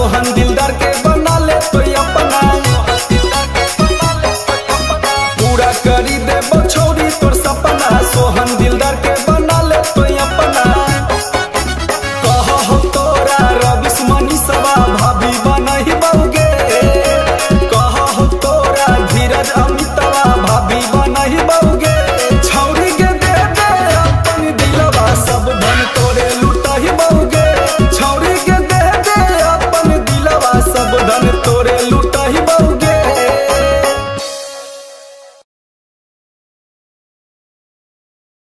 सोहन दिलदार के बना ले तो अपना, पूरा करी दे बछौरी तोर सपना। सोहन दिलदार के बना ले तो अपना, कहो तोरा रविश मनीषवा भाभी बनही बहुगे, कहो तोरा धीरज अमितवा भाभी बनही बहुगे। छौरी के दे दे अपन दिलवा सब धन तोरे लुटही बहुगे, छौरी के दे दे अपन दिलवा सब धन तोरे लुट